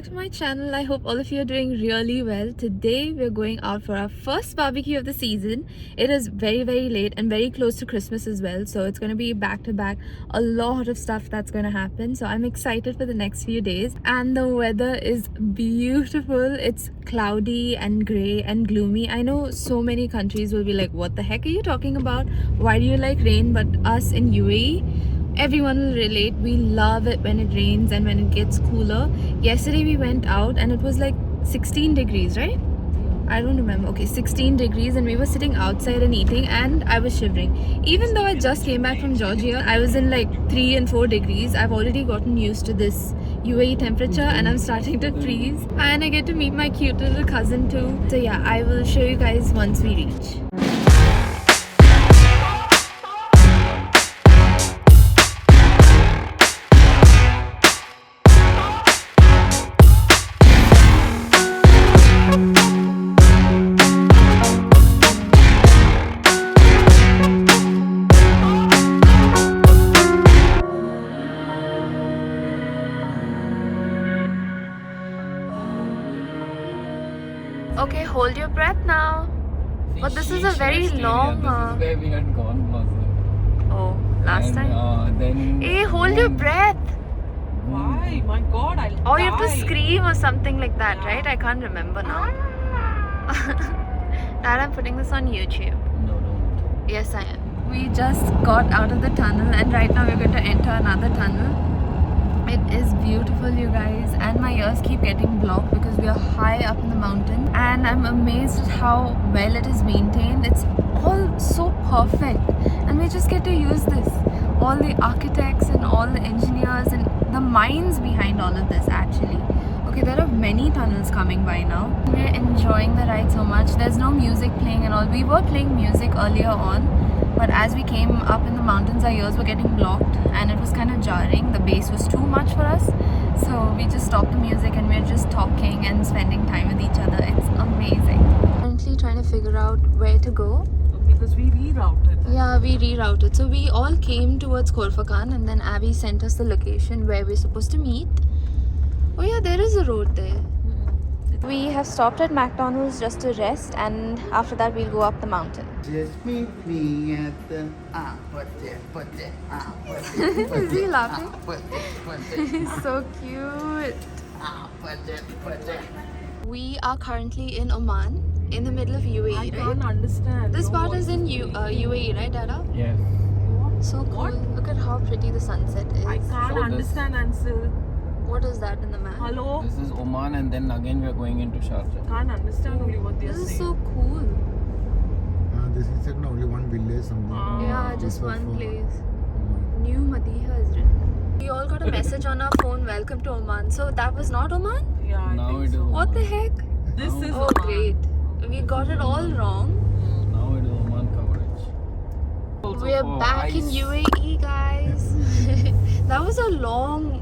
to my channel. I hope all of you are doing really well. Today we're going out for our first barbecue of the season. It is very late and very close to Christmas as well, so it's going to be back to back a lot of stuff that's going to happen. So I'm excited for the next few days, and the weather is beautiful. It's cloudy and grey and gloomy. I know so many countries will be like, what the heck are you talking about? Why do you like rain? But us in UAE, everyone will relate. We love it when it rains and when it gets cooler. Yesterday we went out and it was like 16 degrees, right? I don't remember. Okay, 16 degrees, and we were sitting outside and eating, and I was shivering. Even though I just came back from Georgia, I was in like 3 and 4 degrees. I've already gotten used to this UAE temperature and I'm starting to freeze. And I get to meet my cute little cousin too. So yeah, I will show you guys once we reach. Okay, hold your breath now. But this is a very long. This is where we had gone also. Oh, last And, time. then Hey, hold your breath. Why? My God, I'll Or you have to die. scream or something like that, right? I can't remember now. Dad, I'm putting this on YouTube. No, don't. Yes, I am. We just got out of the tunnel, and right now we're going to enter another tunnel. It is beautiful, you guys, and my ears keep getting blocked because we are high up in the mountain, and I'm amazed at how well it is maintained. It's all so perfect, and we just get to use this. All the architects and all the engineers and the minds behind all of this, actually. Okay, there are many tunnels coming by now. We're enjoying the ride so much. There's no music playing and all. We were playing music earlier on, but as we came up in the mountains, our ears were getting blocked and it was kind of jarring. The bass was too much for us, so we just stopped the music and we're just talking and spending time with each other. It's amazing. Currently trying to figure out where to go. Because we rerouted. Yeah, we rerouted. So we all came towards Khorfakan, and then Abby sent us the location where we're supposed to meet. Oh yeah, there is a road there. We have stopped at McDonald's just to rest, and after that we'll go up the mountain. Just meet me at the Is he laughing? He's so cute. We are currently in Oman, in the middle of UAE, I right? can't understand. This No, part what is in UAE, right, Dada? Yes. What? So cool. What? Look at how pretty the sunset is. I can't So understand, Ansel. What is that in the map? Hello? This is Oman, and then again we are going into Sharjah. Can't understand only what they're This is saying. so cool. This is only one village something. Yeah, just People one from place. Oman. New Madiha is written. We all got a message on our phone, welcome to Oman. So that was not Oman? Yeah, I Now think it is so. Oman. What the heck? This Now- is Oh, Oman. great. We got it all wrong. Now it is Oman coverage. Also We're for back in ice. UAE, guys. That was a long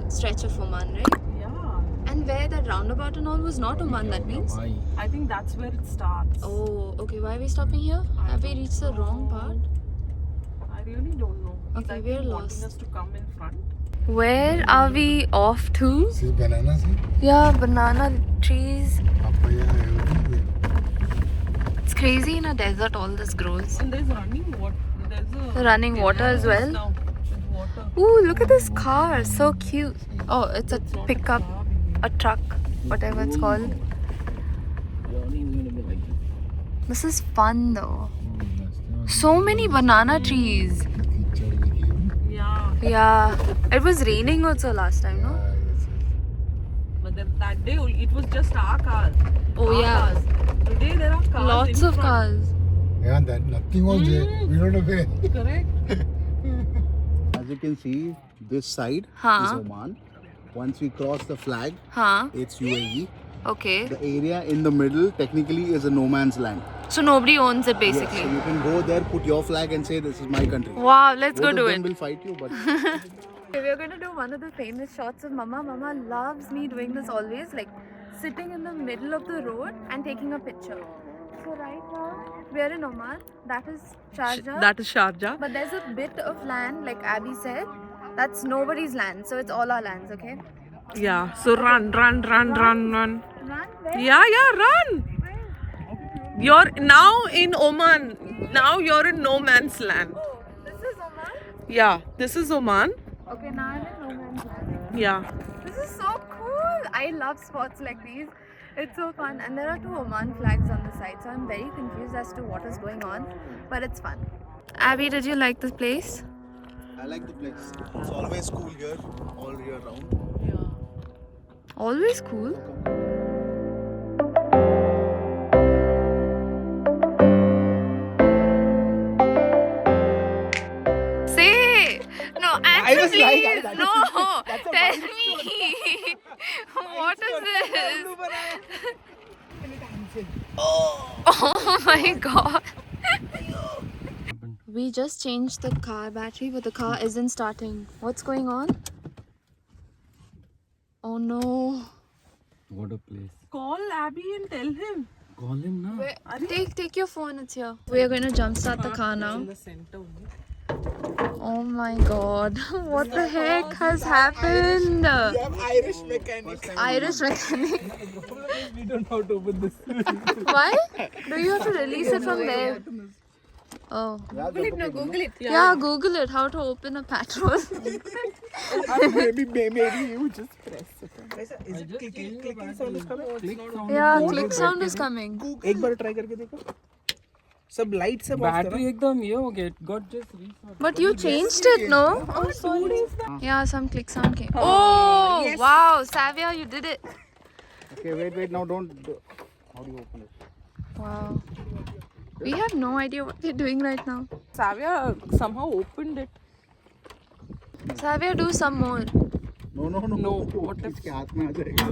stretch of Oman, right? Yeah. And where that roundabout and all was not Oman, that means? Why? I think that's where it starts. Oh, okay. Why are we stopping here? I Have we don't reached the wrong know. part? I really don't know. He's, Okay, I we're think, lost. wanting us to come in front. Where are we off to? See banana, see Yeah, banana trees. papaya, everything. It's crazy in a desert all this grows. And there's running water. There's a Running water as well. Now, with water. Ooh, look at this car. So cute. Oh, it's a It's not pickup, car, baby. a truck, whatever it's called. Journey is going to be like this. This is fun though. So many banana trees. Yeah. Yeah. It was raining also last time, no? But then that day it was just our car. Oh, Our yeah. cars. Today there are cars. Lots in of front. cars. Yeah, that nothing was there. We don't know where. Correct. As you can see, this side Huh. is Oman. Once we cross the flag, Huh? it's UAE. Okay. The area in the middle technically is a no man's land. So nobody owns it Yes, basically. so you can go there, put your flag and say this is my country. Wow, let's go Both do of it. them will fight you, but We're going to do one of the famous shots of Mama. Mama loves me doing this always, like sitting in the middle of the road and taking a picture. So right now we're in Oman. That is Sharjah. That is Sharjah. But there's a bit of land, like Abby said, that's nobody's land. So it's all our lands, okay? Yeah. So run. Run Yeah, where? yeah, run. You're now in Oman. Now you're in no man's land. Oh, this is Oman? Yeah, this is Oman. Okay, now I'm in no man's land. Yeah. This is so cool. I love spots like these. It's so fun. And there are two Oman flags on the side. So I'm very confused as to what is going on. But it's fun. Abby, did you like this place? I like the place. It's always cool here, all year round. Always cool. Say no, answer please. No, tell me. What is this? Oh my god. We just changed the car battery, but the car isn't starting. What's going on? Oh no. What a place. Call Abby and tell him. Call him now. Take your phone, it's here. We are going to jumpstart the car now. In the center only. Oh my god. What the heck has happened? Irish mechanic. Irish mechanic. We don't know how to open this. Why? Do you have to release it from there? Oh. Google it. Yeah, Google it. How to open a petrol. maybe you just press it. Is it clicking sound is coming? Yeah, click sound is coming. एक बार try करके देखो. सब light सब off Battery एकदम ये हो गया. It got just restart. But you changed it, no? Oh, sorry. Yeah, some click sound came. Oh, wow. Savia, you did it. Okay, wait. Now don't. How do you open it? Wow. We have no idea what we're doing right now. Savia somehow opened it. Savia, do some more. No. What if इसके हाथ में आ जाएगा?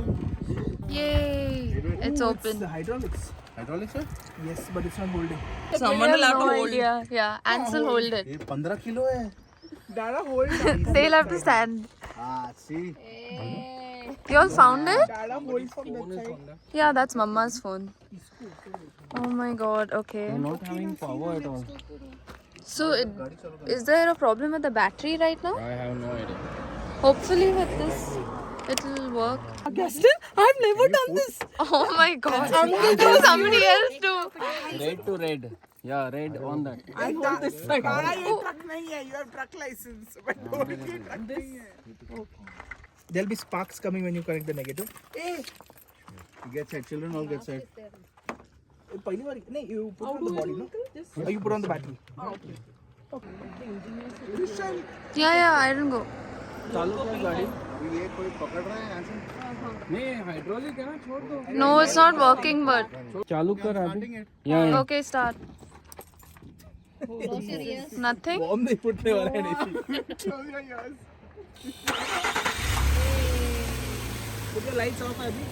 Yay. It's open. The hydraulics. Hydraulics है? Yes, but it's not holding. Someone will have to hold it. idea. Yeah, Ansel hold it. ये 15 kilo है. Dada hold. They'll have to stand. Ah, see. You all found it? Dada hold from that side. Yeah, that's Mama's phone. Oh my god, okay. We're not having power at all. So, is there a problem with the battery right now? I have no idea. Hopefully with this, it'll work. Gaston, I've never done this. Oh my god. Do somebody else do. Red to red. Yeah, red on that. I hold this side. ये truck नहीं है. You have truck license. But don't ये truck नहीं है. There'll be sparks coming when you connect the negative. Hey, Get set. Children all get set. पहली बार नहीं you put on the body no? Or you put on the battery. Yeah, I don't go. चालू कर गाड़ी. अभी ये कोई पकड़ रहा है आंसर. नहीं हाइड्रोलिक है ना छोड़ दो. No, it's not working, but. चालू कर अभी. Yeah. Okay, start. Nothing? Bomb नहीं फूटने वाला है नहीं. Close your ears. Put your lights off अभी.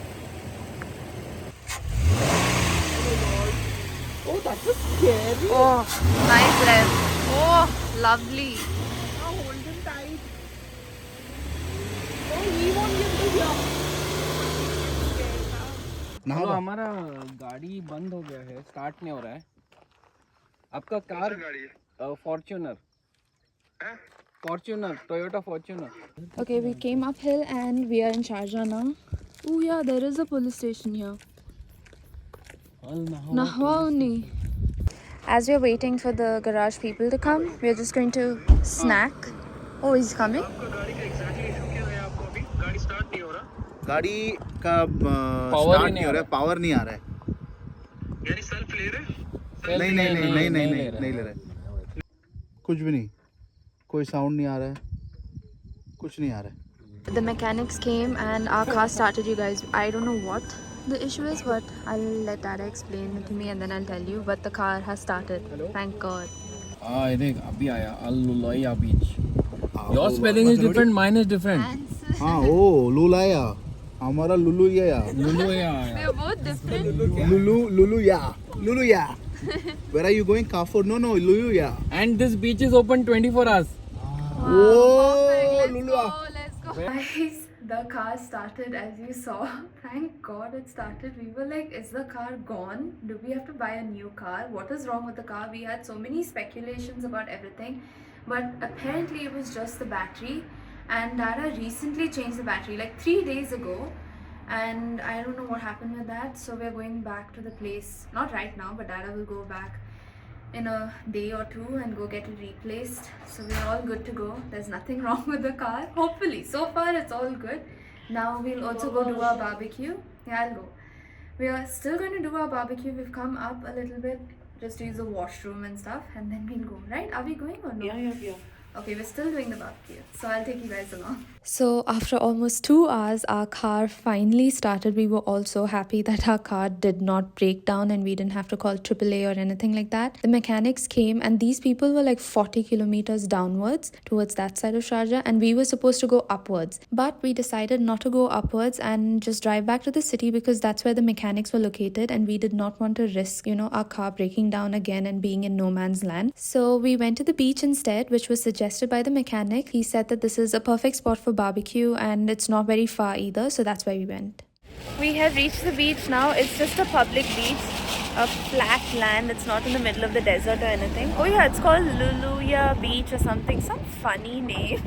Oh, that was scary. Oh, nice rev. Oh, lovely. Now hold him tight. Oh, he won't get to here. तो हमारा गाड़ी बंद हो गया है. स्टार्ट नहीं हो रहा है. आपका car Fortuner. Fortuner, Toyota Fortuner. Okay, we came uphill and we are in Sharjah now. Oh yeah, there is a police station here. Nahwa only. As we are waiting for the garage people to come, we are just going to snack. Oh, he's coming? गाड़ी का start नहीं हो रहा है. Power नहीं आ रहा है. यानी सेल्फ ले रहे? नहीं ले रहे. कुछ भी नहीं. कोई साउंड नहीं आ रहा है. कुछ नहीं आ रहा है. The mechanics came and our car started, you guys. I don't know what the issue is, but I'll let Dada explain it to me and then I'll tell you. But the car has started. Thank God. ये देख अभी आया Al-Lulaya beach. Your spelling is different, mine is different. हाँ ओ लुलाया. हमारा लुलुया. They're both different. Luluya. Where are you going? Carrefour? No, Luluya. And this beach is open 24 hours. Oh, Let's go. Guys, the car started as you saw. Thank God it started. We were like, is the car gone? Do we have to buy a new car? What is wrong with the car? We had so many speculations about everything. But apparently it was just the battery. and Dada recently changed the battery like 3 days ago, and I don't know what happened with that. So we're going back to the place, not right now, but Dada will go back in a day or two and go get it replaced. So we're all good to go. There's nothing wrong with the car, hopefully. So far it's all good. Now we'll also go do our barbecue. Yeah, I'll go. We are still going to do our barbecue. We've come up a little bit just to use the washroom and stuff, and then we'll go, right? Are we going or no? Yeah. Okay, we're still doing the barbecue, so I'll take you guys along. So after almost 2 hours, our car finally started. We were all so happy that our car did not break down and we didn't have to call AAA or anything like that. The mechanics came, and these people were like 40 kilometers downwards towards that side of Sharjah, and we were supposed to go upwards. But we decided not to go upwards and just drive back to the city because that's where the mechanics were located, and we did not want to risk, our car breaking down again and being in no man's land. So we went to the beach instead, which was suggested by the mechanic. He said that this is a perfect spot for barbecue and it's not very far either, so that's where we went. We have reached the beach now. It's just a public beach, a flat land. It's not in the middle of the desert or anything. Oh yeah, it's called Luluya Beach or something, some funny name.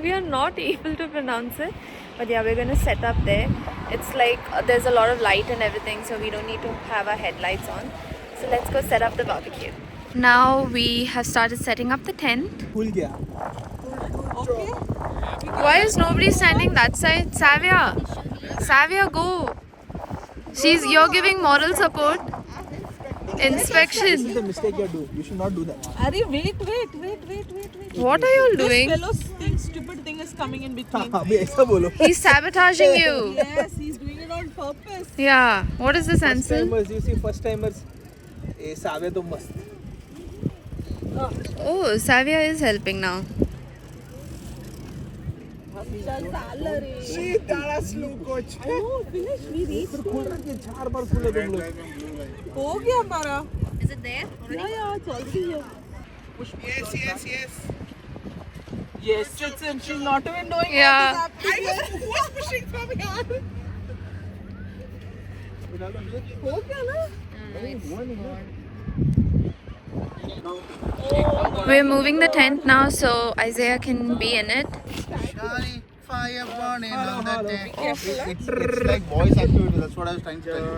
We are not able to pronounce it, but yeah, we're gonna set up there. It's like there's a lot of light and everything, so we don't need to have our headlights on. So let's go set up the barbecue. Now we have started setting up the tent. Why is nobody standing that side? Savia, go. You're giving moral support. Inspection. This is the mistake you're doing. You should not do that. Arey, wait. What are you all doing? This fellow stupid thing is coming in between. अभी ऐसा बोलो. He's sabotaging you. Yes, he's doing it on purpose. Yeah. What is this, First Ansel? timers, you see, first timers. ये सावे तो मस्त. Oh, Savia is helping now. She Dada slow coach. Oh, finish. We reached. फिर खुल रहा है 4 बार खुले तुम लोग. हो गया हमारा. Is it there? Yeah, it's already here. Yes, it's she's not even knowing Yeah. what is happening. Who was pushing from here? हो गया ना? We're moving the tent now so Isaiah can be in it. Shari, fire burning on that day. It's like boys activity. That's what I was trying to tell you.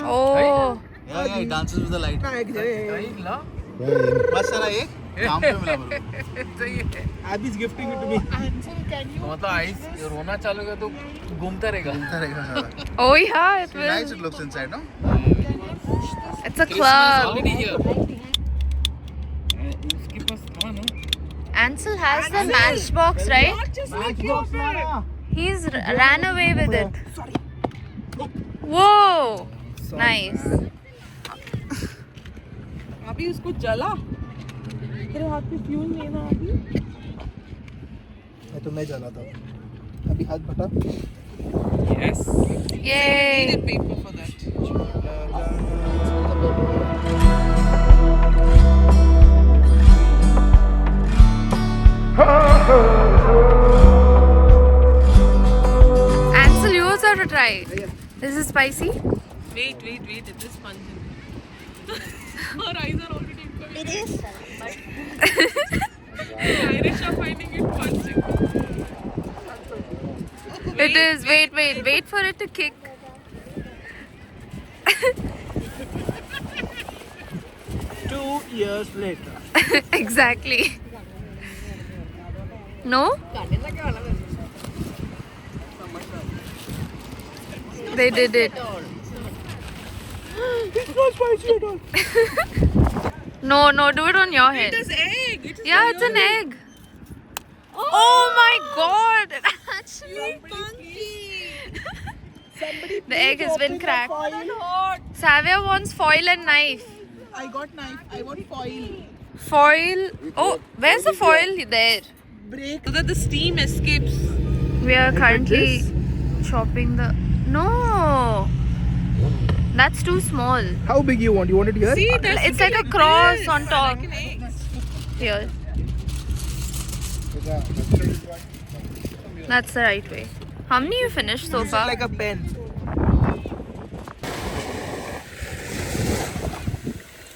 Oh. Yeah, he dances with the light. बस सारा एक काम पे मिला मेरे Abby's gifting it to me. मतलब ice रोना चालू किया तो घूमता रहेगा को. Oh yeah, it will. Nice it looks inside, no? It's a club. already here उसके पास था ना Ansel has the matchbox, right? Matchbox मारा. He's ran away with it. Whoa. Nice. अभी उसको जला. तेरे हाथ पे फ्यूल नहीं ना अभी. मैं तो मैं जला था. अभी हाथ बटा. yes Yay. Needed paper for that. Ansel, you also have to try. This is spicy. Wait. It is pungent. Our eyes are already coming. It is. The Irish are finding it pungent. It is. Wait for it to kick. 2 years later. Exactly. No? They did it. It's not spicy at all. No, do it on your head. It is egg. It is Yeah, it's an egg. Oh my god! It actually The egg has been cracked. Savia wants foil and knife. I got knife. I want foil. Foil. Oh, where's the foil? There. Break so that the steam escapes. We are currently chopping the. No! That's too small. How big you want? You want it here? See, that's It's like a cross on top. like an egg. Here. That's the right way. How many you finished so Use it far? like a pen.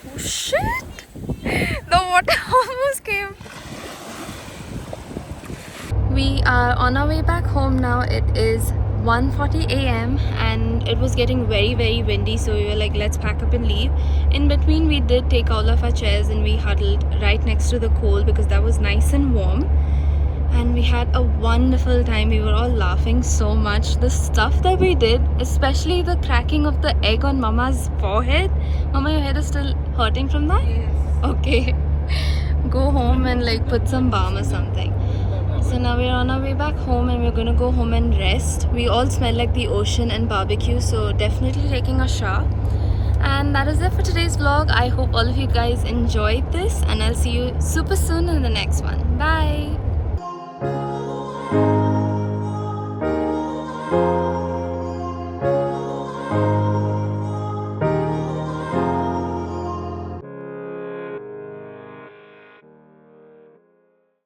Oh shit! The water almost came. we are on our way back home now. It is 1:40 a.m. and it was getting very, very windy, so we were like, let's pack up and leave. In between, we did take all of our chairs and we huddled right next to the coal because that was nice and warm. And we had a wonderful time. We were all laughing so much. The stuff that we did, especially the cracking of the egg on Mama's forehead. Mama, your head is still hurting from that? Yes. Okay. Go home and like put some balm or something. So now we're on our way back home and we're gonna go home and rest. We all smell like the ocean and barbecue, so definitely taking a shower. And that is it for today's vlog. I hope all of you guys enjoyed this, and I'll see you super soon in the next one. Bye.